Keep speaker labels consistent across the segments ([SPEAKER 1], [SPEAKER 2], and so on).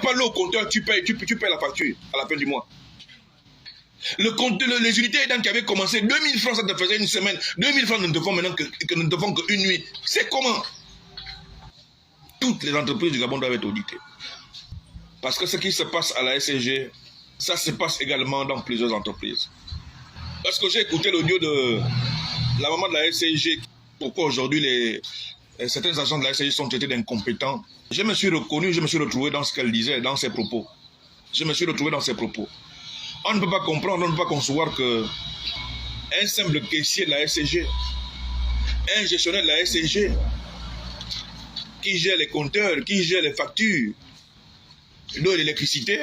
[SPEAKER 1] pas l'eau au compteur, tu payes la facture à la fin du mois. Les unités aidants qui avaient commencé, 2000 francs, ça te faisait une semaine. 2000 francs ne te font maintenant que ne te font qu'une nuit. C'est comment? Toutes les entreprises du Gabon doivent être auditées. Parce que ce qui se passe à la SCG, ça se passe également dans plusieurs entreprises. Lorsque j'ai écouté l'audio de la maman de la SCG, pourquoi aujourd'hui certains agents de la SCG sont traités d'incompétents, je me suis reconnu, je me suis retrouvé dans ce qu'elle disait, dans ses propos. Je me suis retrouvé dans ses propos. On ne peut pas comprendre, on ne peut pas concevoir qu'un simple caissier de la SCG, un gestionnaire de la SCG, qui gère les compteurs, qui gère les factures d'eau et d'électricité,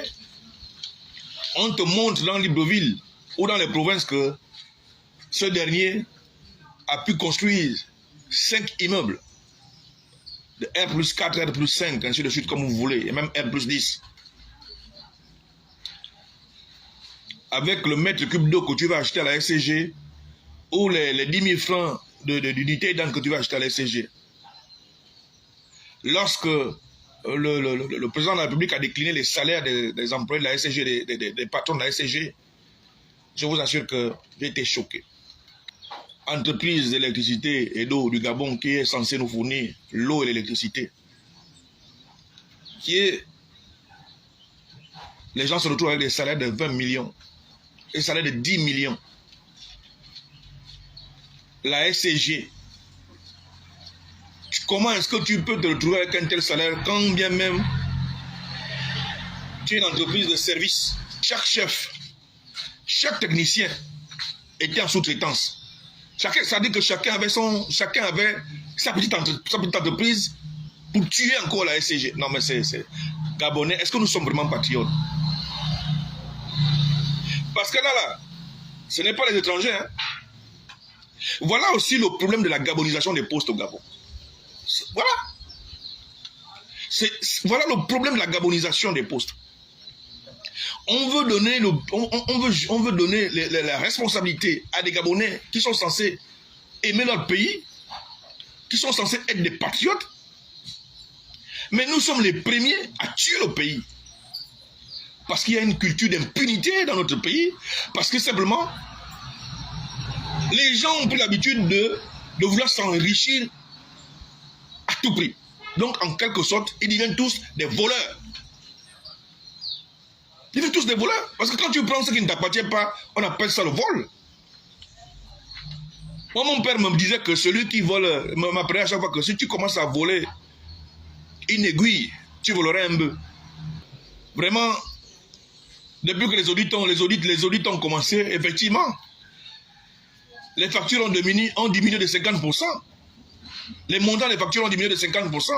[SPEAKER 1] on te montre dans Libreville ou dans les provinces que ce dernier a pu construire 5 immeubles de R+4, R+5, ainsi de suite comme vous voulez, et même R+10. Avec le mètre cube d'eau que tu vas acheter à la SCG ou les 10 000 francs d'unité d'eau que tu vas acheter à la SCG. Lorsque le président de la République a décliné les salaires des employés de la SCG, des patrons de la SCG, je vous assure que j'ai été choqué. Entreprise d'électricité et d'eau du Gabon qui est censée nous fournir l'eau et l'électricité, les gens se retrouvent avec des salaires de 20 millions, des salaires de 10 millions. La SCG, comment est-ce que tu peux te retrouver avec un tel salaire quand bien même tu es une entreprise de service? Chaque chef, chaque technicien était en sous-traitance. Ça dit que chacun avait sa petite entreprise pour tuer encore la SCG. Non mais c'est Gabonais, est-ce que nous sommes vraiment patriotes? Parce que là, ce n'est pas les étrangers. Hein. Voilà aussi le problème de la gabonisation des postes au Gabon. Voilà. Voilà le problème de la gabonisation des postes. On veut donner, la responsabilité à des Gabonais qui sont censés aimer leur pays, qui sont censés être des patriotes. Mais nous sommes les premiers à tuer le pays. Parce qu'il y a une culture d'impunité dans notre pays. Parce que simplement, les gens ont pris l'habitude de vouloir s'enrichir à tout prix. Donc, en quelque sorte, ils deviennent tous des voleurs. Ils deviennent tous des voleurs. Parce que quand tu prends ce qui ne t'appartient pas, on appelle ça le vol. Moi, mon père me disait que celui qui vole, m'apprenait à chaque fois que si tu commences à voler une aiguille, tu volerais un bœuf. Vraiment, depuis que les audits ont commencé, effectivement, les factures ont diminué de 50%. Les montants des factures ont diminué de 50%.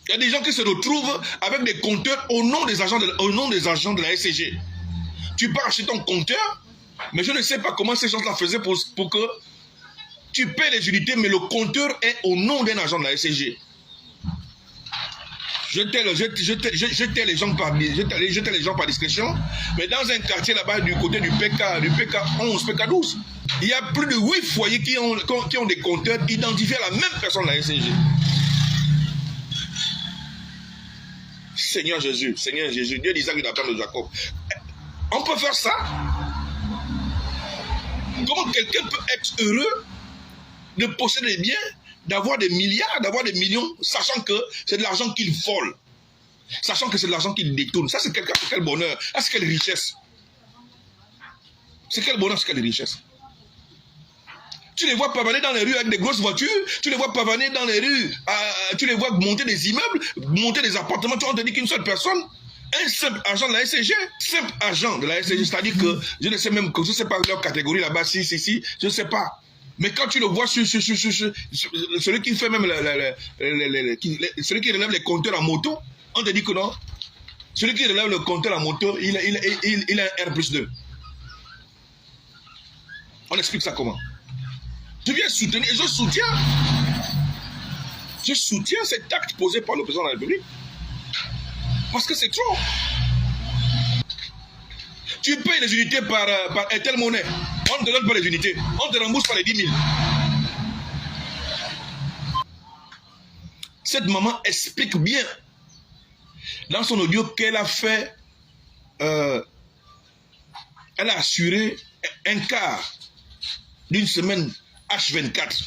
[SPEAKER 1] Il y a des gens qui se retrouvent avec des compteurs au nom des agents de la SCG. Tu pars acheter ton compteur, mais je ne sais pas comment ces gens-là faisaient pour que tu paies les unités, mais le compteur est au nom d'un agent de la SCG. Je tais les gens par discrétion, mais dans un quartier là-bas du côté du PK 11, PK 12, il y a plus de 8 foyers qui ont des compteurs identifiés à la même personne de la SCG. Seigneur Jésus, Dieu d'Isaac et d'Abraham de Jacob. On peut faire ça? Comment quelqu'un peut être heureux de posséder des biens, d'avoir des milliards, d'avoir des millions, sachant que c'est de l'argent qu'il vole, sachant que c'est de l'argent qu'il détourne? Ça, c'est quel bonheur, ça, c'est quelle richesse. C'est quel bonheur, c'est quelle richesse. Tu les vois pavaner dans les rues avec des grosses voitures, tu les vois pavaner dans les rues, tu les vois monter des immeubles, monter des appartements, tu ne te dis qu'une seule personne, un simple agent de la SCG, c'est-à-dire que je ne sais même que je ne sais pas leur catégorie là-bas, si, je ne sais pas. Mais quand tu le vois sur celui qui fait même celui qui relève les compteurs en moto, on te dit que non. Celui qui relève le compteur en moto, il a un R+2. On explique ça comment? Je viens soutenir, et je soutiens cet acte posé par le président de la République. Parce que c'est trop. Tu payes les unités par telle monnaie. On ne te donne pas les unités. On te rembourse par les 10 000. cette maman explique bien dans son audio qu'elle a fait, elle a assuré un quart d'une semaine H24.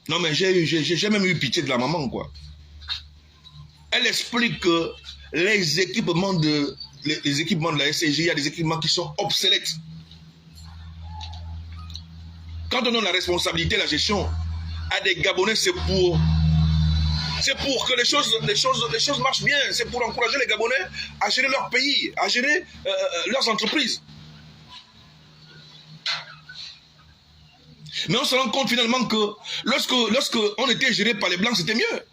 [SPEAKER 1] Non mais j'ai même eu pitié de la maman, quoi. Elle explique que les équipements de la SCG, il y a des équipements qui sont obsolètes. Quand on donne la responsabilité, la gestion à des Gabonais, c'est pour que les choses marchent bien. C'est pour encourager les Gabonais à gérer leur pays, à gérer leurs entreprises. Mais on se rend compte finalement que lorsque on était géré par les Blancs, c'était mieux.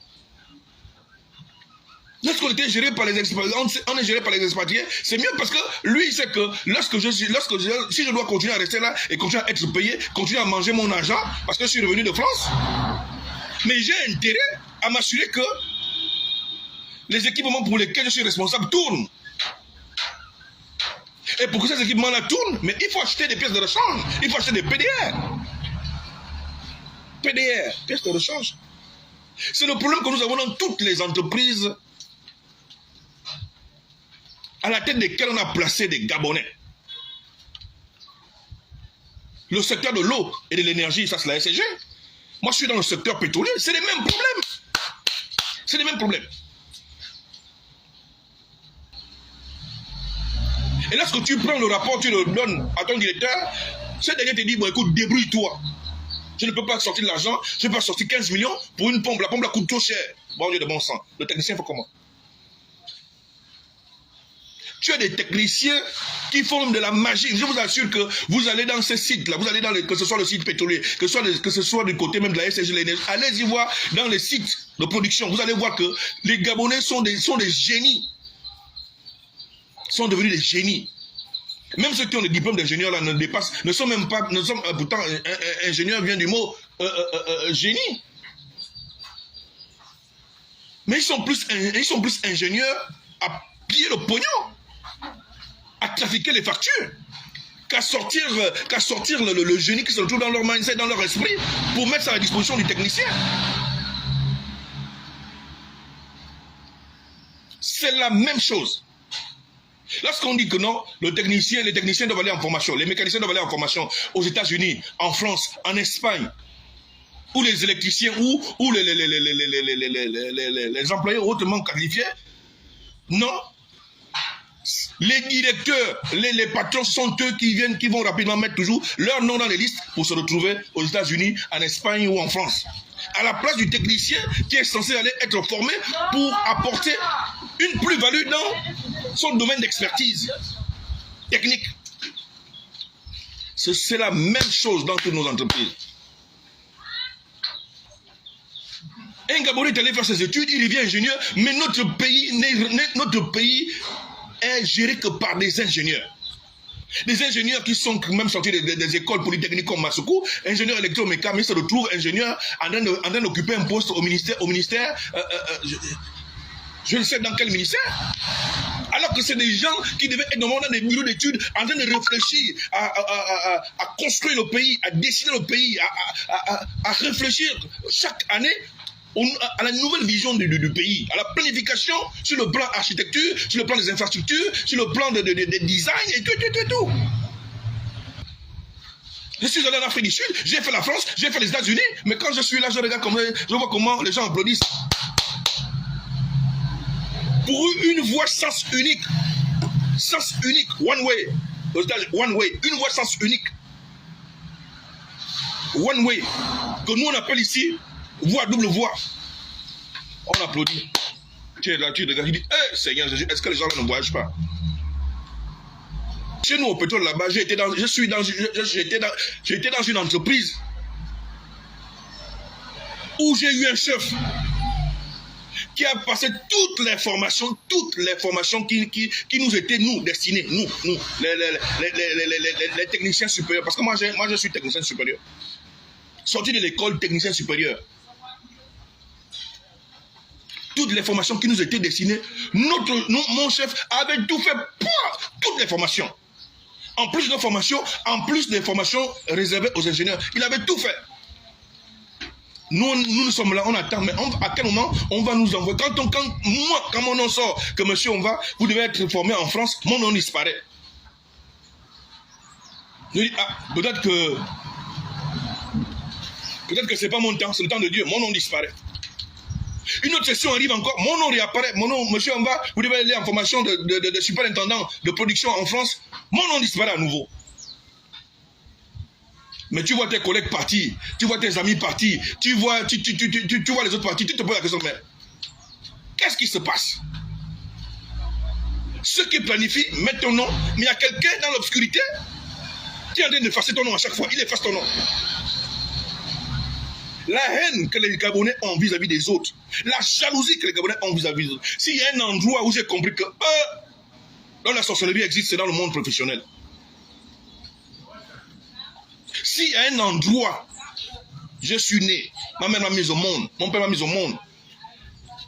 [SPEAKER 1] Lorsqu'on était géré par les expatriés, on est géré par les expatriés, c'est mieux parce que lui, il sait que si je dois continuer à rester là et continuer à être payé, continuer à manger mon argent, parce que je suis revenu de France, mais j'ai intérêt à m'assurer que les équipements pour lesquels je suis responsable tournent. Et pour que ces équipements-là tournent, mais il faut acheter des pièces de rechange, il faut acheter des PDR. PDR, pièces de rechange. C'est le problème que nous avons dans toutes les entreprises à la tête desquelles on a placé des Gabonais. Le secteur de l'eau et de l'énergie, ça c'est la SCG. Moi je suis dans le secteur pétrolier, c'est les mêmes problèmes. C'est les mêmes problèmes. Et lorsque tu prends le rapport, tu le donnes à ton directeur, ce dernier te dit, bon écoute, débrouille-toi. Je ne peux pas sortir de l'argent, je ne peux pas sortir 15 millions pour une pompe. La pompe, la coûte trop cher. Bon Dieu de bon sang. Le technicien fait comment? Tu as des techniciens qui font de la magie. Je vous assure que vous allez dans ces sites-là, vous allez dans que ce soit le site pétrolier, que ce soit du côté même de la SCG, allez-y voir dans les sites de production. Vous allez voir que les Gabonais sont des génies. Sont devenus des génies. Même ceux qui ont des diplômes d'ingénieur là ne sont même pas, pourtant ingénieur vient du mot génie. Mais ils sont plus ingénieurs à piller le pognon, à trafiquer les factures, qu'à sortir le génie qui se retrouve dans leur mindset, dans leur esprit, pour mettre ça à la disposition du technicien. C'est la même chose. Lorsqu'on dit que non, les techniciens doivent aller en formation, les mécaniciens doivent aller en formation aux États-Unis, en France, en Espagne, ou les électriciens, ou les employés hautement qualifiés, non. Les directeurs, les patrons sont eux qui vont rapidement mettre toujours leur nom dans les listes pour se retrouver aux États-Unis, en Espagne ou en France. À la place du technicien qui est censé aller être formé pour apporter une plus-value dans son domaine d'expertise technique. C'est la même chose dans toutes nos entreprises. Un Gabonais est allé faire ses études, il devient ingénieur, mais notre pays est géré que par des ingénieurs. Des ingénieurs qui sont même sortis des écoles polytechniques comme Masuku, ingénieurs électromécaniciens, mais se retrouvent ingénieurs en train d'occuper un poste au ministère, je ne sais dans quel ministère. Alors que c'est des gens qui devaient être dans des bureaux d'études en train de réfléchir à construire le pays, à dessiner le pays, à réfléchir chaque année à la nouvelle vision du pays, à la planification sur le plan architecture, sur le plan des infrastructures, sur le plan de design et tout. Je suis allé en Afrique du Sud, j'ai fait la France, j'ai fait les États-Unis, mais quand je suis là, je vois comment les gens applaudissent. Pour une voie sens unique, one way, une voie sens unique, one way, que nous on appelle ici voie double voie. On applaudit. Tu es là, tu regardes, tu dis, hey, Seigneur Jésus, est-ce que les gens là ne voyagent pas? Chez nous au pétrole là-bas, j'étais dans une entreprise où j'ai eu un chef qui a passé toutes les formations qui nous étaient, nous, destinés, nous, les techniciens supérieurs. Parce que moi, je suis technicien supérieur. Sorti de l'école technicien supérieur. Toutes les formations qui nous étaient destinées, mon chef avait tout fait pour toutes les formations. En plus des formations réservées aux ingénieurs. Il avait tout fait. nous sommes là, on attend, mais à quel moment on va nous envoyer? Quand mon nom sort, que monsieur, vous devez être formé en France, mon nom disparaît. Je dis, peut-être que c'est pas mon temps, c'est le temps de Dieu, mon nom disparaît. Une autre session arrive encore, mon nom réapparaît, mon nom, monsieur, vous devez aller en formation de superintendant de production en France, mon nom disparaît à nouveau. Mais tu vois tes collègues partir, tu vois tes amis partir, tu vois les autres partir, tu te poses la question, mais qu'est-ce qui se passe? Ceux qui planifient mettent ton nom, mais il y a quelqu'un dans l'obscurité qui est en train d'effacer ton nom à chaque fois, il efface ton nom. La haine que les Gabonais ont vis-à-vis des autres, la jalousie que les Gabonais ont vis-à-vis des autres. S'il y a un endroit où j'ai compris que dans la sorcellerie existe, c'est dans le monde professionnel. S'il y a un endroit, je suis né, ma mère m'a mis au monde, mon père m'a mis au monde,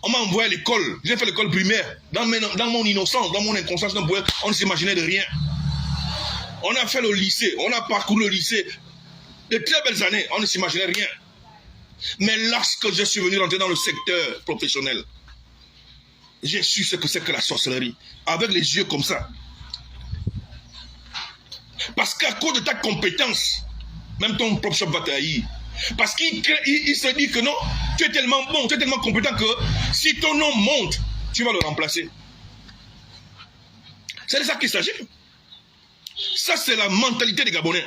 [SPEAKER 1] on m'a envoyé à l'école, j'ai fait l'école primaire, dans mon innocence, dans mon inconscience, on ne s'imaginait de rien. On a fait le lycée, on a parcouru le lycée, de très belles années, on ne s'imaginait rien. Mais lorsque je suis venu rentrer dans le secteur professionnel, j'ai su ce que c'est que la sorcellerie, avec les yeux comme ça. Parce qu'à cause de ta compétence, même ton propre chef va te haïr. Parce qu'il se dit que non, tu es tellement bon, tu es tellement compétent que si ton nom monte, tu vas le remplacer. C'est de ça qu'il s'agit. Ça, c'est la mentalité des Gabonais.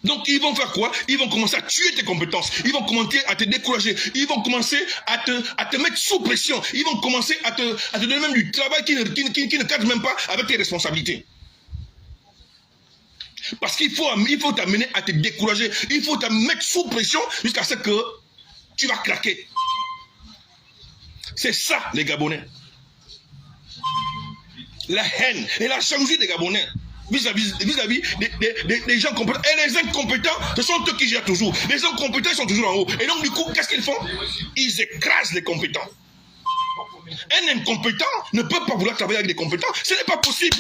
[SPEAKER 1] Donc, ils vont faire quoi? Ils vont commencer à tuer tes compétences. Ils vont commencer à te décourager. Ils vont commencer à te mettre sous pression. Ils vont commencer à te donner même du travail qui ne cadre même pas avec tes responsabilités. Parce qu'il faut t'amener à te décourager. Il faut te mettre sous pression jusqu'à ce que tu vas craquer. C'est ça, les Gabonais. La haine et la jalousie des Gabonais vis-à-vis des gens compétents. Et les incompétents, ce sont eux qui gèrent toujours. Les incompétents, ils sont toujours en haut. Et donc, du coup, qu'est-ce qu'ils font? Ils écrasent les compétents. Un incompétent ne peut pas vouloir travailler avec des compétents. Ce n'est pas possible.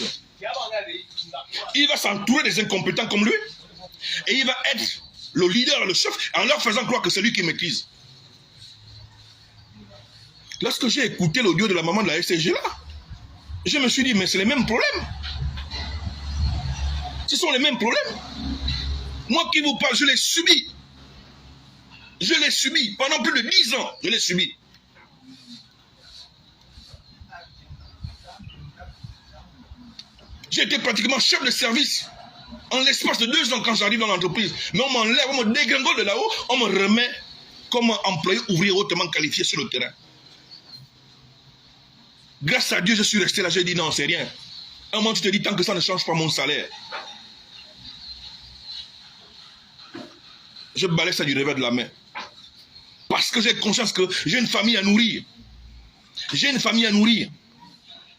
[SPEAKER 1] Il va s'entourer des incompétents comme lui. Et il va être le leader, le chef, en leur faisant croire que c'est lui qui maîtrise. Lorsque j'ai écouté l'audio de la maman de la SCG là, je me suis dit, mais c'est les mêmes problèmes. Ce sont les mêmes problèmes. Moi qui vous parle, je l'ai subi. Je l'ai subi. Pendant plus de 10 ans, je l'ai subi. J'ai été pratiquement chef de service en l'espace de 2 ans quand j'arrive dans l'entreprise. Mais on m'enlève, on me dégringole de là-haut, on me remet comme employé ouvrier hautement qualifié sur le terrain. Grâce à Dieu, je suis resté là, j'ai dit non, c'est rien. Un moment, tu te dis, tant que ça ne change pas mon salaire, je balaye ça du revers de la main. Parce que j'ai conscience que j'ai une famille à nourrir. J'ai une famille à nourrir.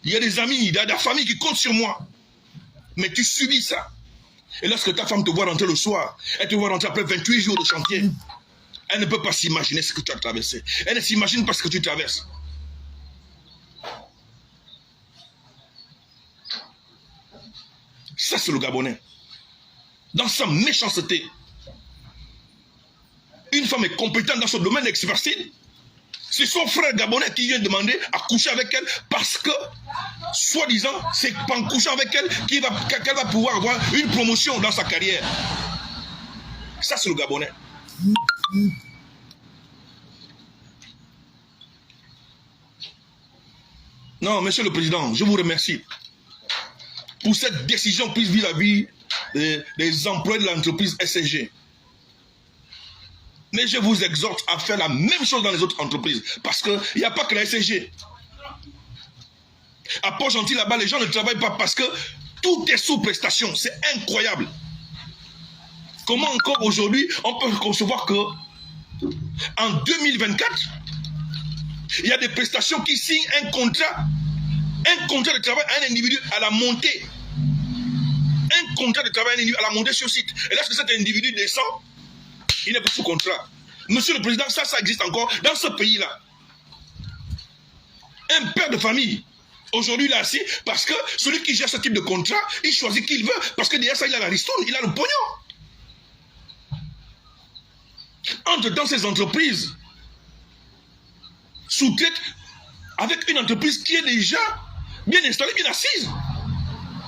[SPEAKER 1] Il y a des amis, il y a de la famille qui comptent sur moi. Mais tu subis ça. Et lorsque ta femme te voit rentrer le soir, elle te voit rentrer après 28 jours de chantier, elle ne peut pas s'imaginer ce que tu as traversé. Elle ne s'imagine pas ce que tu traverses. Ça, c'est le Gabonais. Dans sa méchanceté. Une femme est compétente dans son domaine d'expertise. C'est son frère gabonais qui vient demander à coucher avec elle parce que, soi-disant, c'est en couchant avec elle qu'elle va pouvoir avoir une promotion dans sa carrière. Ça, c'est le Gabonais. Non, monsieur le président, je vous remercie pour cette décision prise vis-à-vis des employés de l'entreprise SCG. Mais je vous exhorte à faire la même chose dans les autres entreprises. Parce qu'il n'y a pas que la SCG. À Port-Gentil, là-bas, les gens ne travaillent pas parce que tout est sous prestation. C'est incroyable. Comment encore aujourd'hui, on peut concevoir que en 2024, il y a des prestations qui signent un contrat de travail à un individu à la montée. Un contrat de travail à un individu à la montée sur site. Et lorsque cet individu descend, il n'est pas sous contrat. Monsieur le Président, ça existe encore dans ce pays-là. Un père de famille, aujourd'hui, il est assis parce que celui qui gère ce type de contrat, il choisit qui il veut. Parce que derrière ça, il a la ristourne, il a le pognon. entre dans ces entreprises, sous-traite avec une entreprise qui est déjà bien installée, bien assise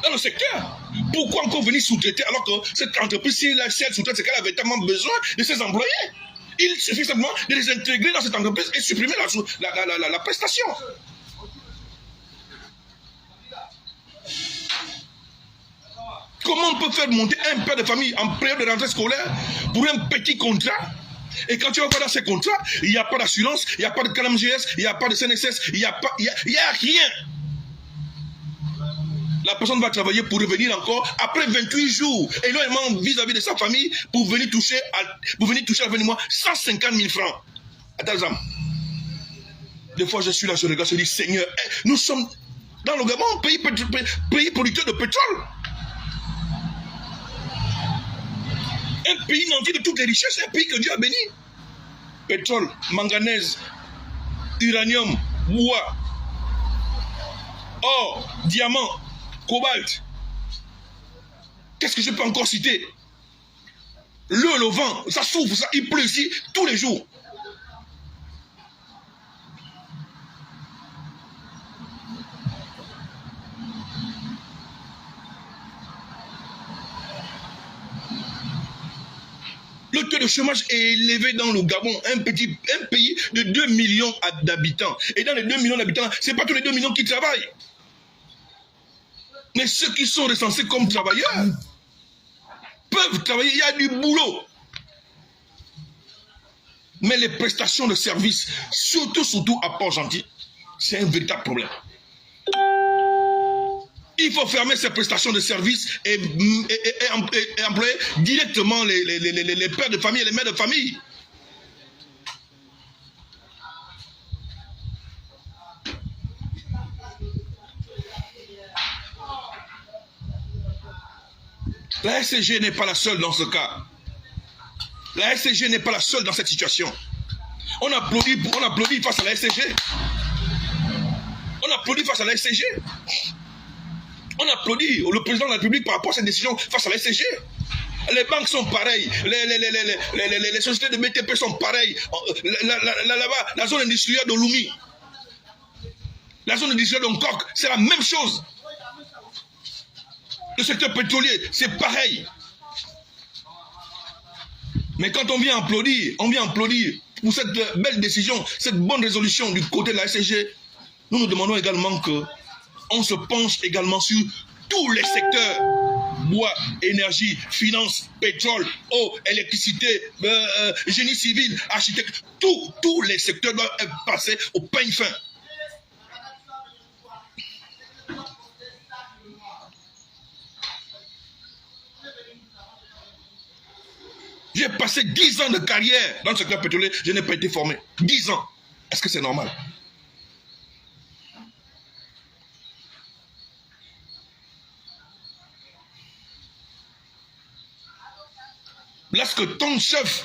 [SPEAKER 1] dans le secteur. Pourquoi encore venir sous-traiter alors que cette entreprise, si elle sous-traite, c'est qu'elle avait tellement besoin de ses employés. Il suffit simplement de les intégrer dans cette entreprise et supprimer la prestation. Comment on peut faire monter un père de famille en période de rentrée scolaire pour un petit contrat? Et quand tu vas voir dans ces contrats, il n'y a pas d'assurance, il n'y a pas de CNMGS, il n'y a pas de CNSS, il n'y a rien. La personne va travailler pour revenir encore après 28 jours, éloignement vis-à-vis de sa famille, pour venir toucher à la fin du mois 150 000 francs. Attends, des fois je suis là, je regarde, je dis Seigneur, nous sommes dans le Gabon, pays producteur de pétrole. Un pays entier de toutes les richesses, un pays que Dieu a béni. Pétrole, manganèse, uranium, bois, or, diamant, cobalt. Qu'est-ce que je peux encore citer? Le vent, ça souffle, ça, il pleut ici tous les jours. Le taux de chômage est élevé dans le Gabon, un pays de 2 millions d'habitants. Et dans les 2 millions d'habitants, ce n'est pas tous les 2 millions qui travaillent. Mais ceux qui sont recensés comme travailleurs peuvent travailler, il y a du boulot. Mais les prestations de services, surtout à Port-Gentil, c'est un véritable problème. Il faut fermer ces prestations de services et employer directement les pères de famille et les mères de famille. La SCG n'est pas la seule dans ce cas. La SCG n'est pas la seule dans cette situation. On applaudit face à la SCG. On applaudit face à la SCG. On applaudit le président de la République par rapport à cette décision face à la SCG. Les banques sont pareilles, les sociétés de BTP sont pareilles. Là-bas, la zone industrielle de Lumi, la zone industrielle de Nkok, c'est la même chose. Le secteur pétrolier, c'est pareil. Mais quand on vient applaudir pour cette belle décision, cette bonne résolution du côté de la SCG, nous demandons également qu'on se penche également sur tous les secteurs. Bois, énergie, finance, pétrole, eau, électricité, génie civil, architecte, tous les secteurs doivent être passés au peigne fin. J'ai passé 10 ans de carrière dans le secteur pétrolier, je n'ai pas été formé. 10 ans. Est-ce que c'est normal? Lorsque ton chef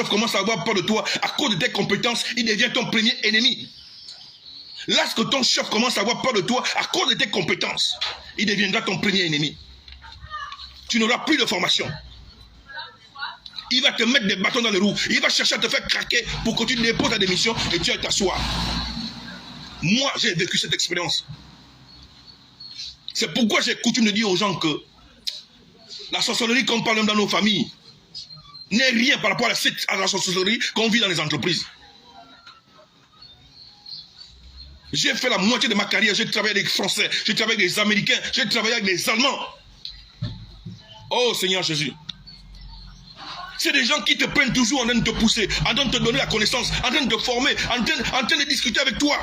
[SPEAKER 1] commence à avoir peur de toi à cause de tes compétences, il devient ton premier ennemi. Lorsque ton chef commence à avoir peur de toi à cause de tes compétences, il deviendra ton premier ennemi. Tu n'auras plus de formation. Il va te mettre des bâtons dans les roues. Il va chercher à te faire craquer pour que tu déposes ta démission et tu ailles t'asseoir. Moi, j'ai vécu cette expérience. C'est pourquoi j'ai coutume de dire aux gens que la sorcellerie qu'on parle dans nos familles n'est rien par rapport à la sorcellerie qu'on vit dans les entreprises. J'ai fait la moitié de ma carrière, j'ai travaillé avec des Français, j'ai travaillé avec des Américains, j'ai travaillé avec des Allemands. Oh Seigneur Jésus. C'est des gens qui te prennent toujours en train de te pousser, en train de te donner la connaissance, en train de te former, en train de discuter avec toi.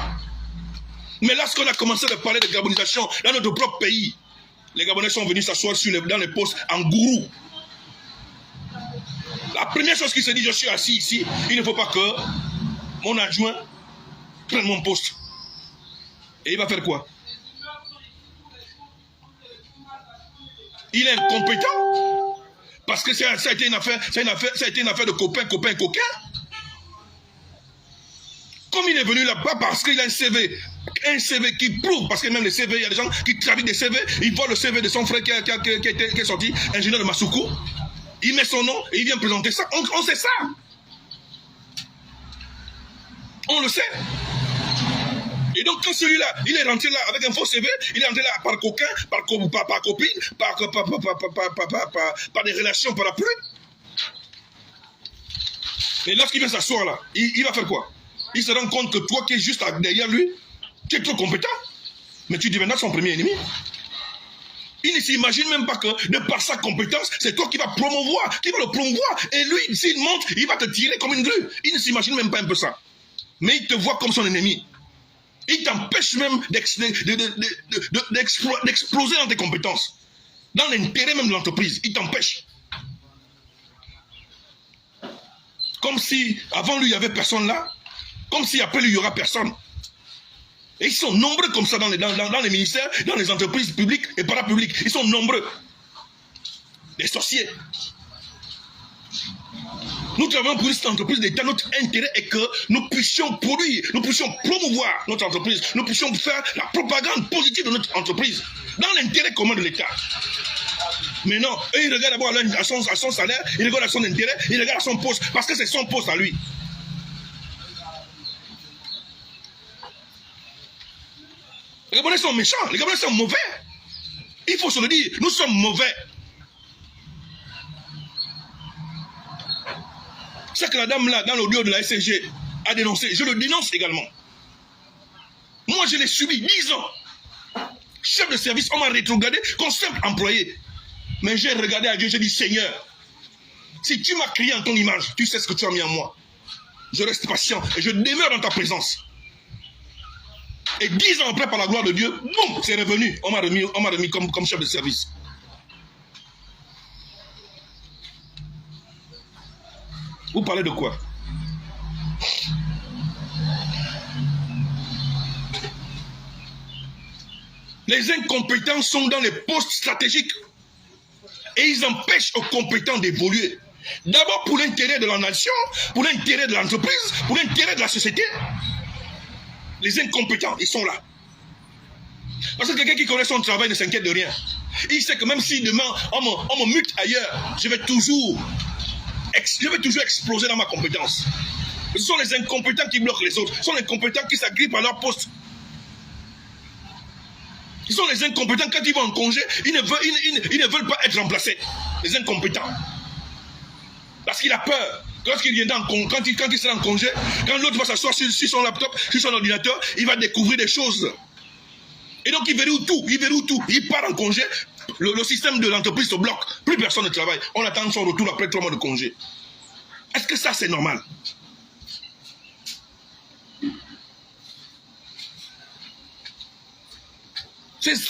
[SPEAKER 1] Mais lorsqu'on a commencé à parler de gabonisation dans notre propre pays, les Gabonais sont venus s'asseoir dans les postes en gourou. La première chose qui se dit, je suis assis ici, il ne faut pas que mon adjoint prenne mon poste. Et il va faire quoi? Il est incompétent. Parce que ça a été une affaire de copain. Comme il est venu là-bas parce qu'il a un CV qui prouve, parce que même les CV, il y a des gens qui trafiquent des CV, ils voient le CV de son frère qui est sorti, ingénieur de Masuku. il met son nom et il vient présenter ça. On sait ça. On le sait. Et donc, quand celui-là, il est rentré là avec un faux CV, il est rentré là par coquin, par copine, par des relations par la pluie. Et lorsqu'il vient s'asseoir là, il va faire quoi? Il se rend compte que toi qui es juste derrière lui, tu es trop compétent. Mais tu deviendras son premier ennemi. Il ne s'imagine même pas que, de par sa compétence, c'est toi qui vas promouvoir, qui va le promouvoir. Et lui, s'il monte, il va te tirer comme une grue. Il ne s'imagine même pas un peu ça. Mais il te voit comme son ennemi. Il t'empêche même d'exploser dans tes compétences. Dans l'intérêt même de l'entreprise. Il t'empêche. Comme si, avant lui, il n'y avait personne là. Comme si après lui, il n'y aura personne. Et ils sont nombreux comme ça dans les ministères, dans les entreprises publiques et parapubliques. Ils sont nombreux. Des sorciers. Nous travaillons pour cette entreprise d'État. Notre intérêt est que nous puissions produire, nous puissions promouvoir notre entreprise, nous puissions faire la propagande positive de notre entreprise dans l'intérêt commun de l'État. Mais non, eux, ils regardent d'abord à son salaire, ils regardent à son intérêt, ils regardent à son poste, parce que c'est son poste à lui. Les Gabonais sont méchants, les Gabonais sont mauvais. Il faut se le dire, nous sommes mauvais. C'est que la dame là, dans l'audio de la SCG, a dénoncé. Je le dénonce également. Moi, je l'ai subi 10 ans. Chef de service, on m'a rétrogradé comme simple employé. Mais j'ai regardé à Dieu, j'ai dit, Seigneur, si tu m'as créé en ton image, tu sais ce que tu as mis en moi. Je reste patient et je demeure dans ta présence. Et 10 ans après, par la gloire de Dieu, boum, c'est revenu. On m'a remis comme chef de service. Vous parlez de quoi? Les incompétents sont dans les postes stratégiques et ils empêchent aux compétents d'évoluer. D'abord pour l'intérêt de la nation, pour l'intérêt de l'entreprise, pour l'intérêt de la société. Les incompétents, ils sont là. Parce que quelqu'un qui connaît son travail ne s'inquiète de rien. Il sait que même si demain on me mute ailleurs, je vais toujours exploser dans ma compétence. Ce sont les incompétents qui bloquent les autres. Ce sont les incompétents qui s'agrippent à leur poste. Ce sont les incompétents, quand ils vont en congé, ils ne veulent pas être remplacés. Les incompétents. Parce qu'il a peur. Lorsqu'il viendra quand il sera en congé, quand l'autre va s'asseoir sur son laptop, sur son ordinateur, il va découvrir des choses. Et donc il verrouille tout. Il part en congé. Le système de l'entreprise se bloque. Plus personne ne travaille. On attend son retour après 3 mois de congé. Est-ce que ça, c'est normal?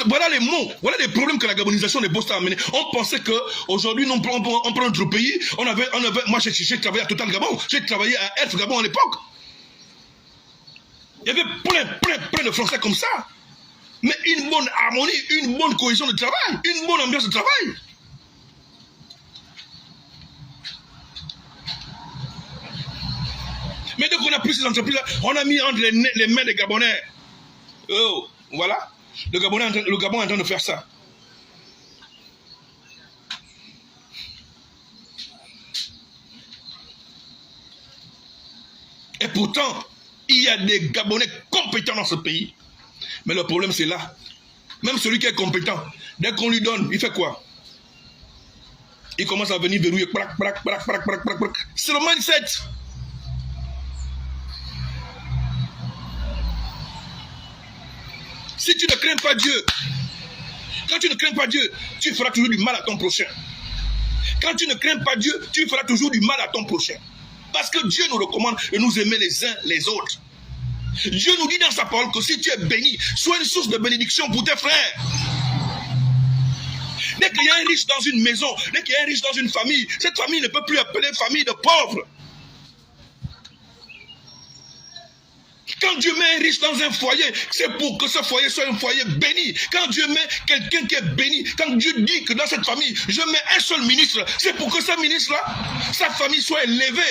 [SPEAKER 1] Voilà les mots, voilà les problèmes que la gabonisation des postes a amenés. On pensait qu'aujourd'hui, on prend notre pays. Moi, j'ai travaillé à Total Gabon. J'ai travaillé à Elf Gabon à l'époque. Il y avait plein de Français comme ça. Mais une bonne harmonie, une bonne cohésion de travail, une bonne ambiance de travail. Mais dès qu'on a pris ces entreprises-là, on a mis entre les mains des Gabonais. Oh, voilà. Le Gabon est en train de faire ça. Et pourtant, il y a des Gabonais compétents dans ce pays. Mais le problème, c'est là. Même celui qui est compétent, dès qu'on lui donne, il fait quoi? Il commence à venir verrouiller. C'est le mindset. Si tu ne crains pas Dieu, quand tu ne crains pas Dieu, tu feras toujours du mal à ton prochain. Quand tu ne crains pas Dieu, tu feras toujours du mal à ton prochain. Parce que Dieu nous recommande de nous aimer les uns les autres. Dieu nous dit dans sa parole que si tu es béni, sois une source de bénédiction pour tes frères. Dès qu'il y a un riche dans une maison, dès qu'il y a un riche dans une famille, cette famille ne peut plus appeler famille de pauvres. Quand Dieu met un riche dans un foyer, c'est pour que ce foyer soit un foyer béni. Quand Dieu met quelqu'un qui est béni, quand Dieu dit que dans cette famille, je mets un seul ministre, c'est pour que ce ministre-là, sa famille soit élevée.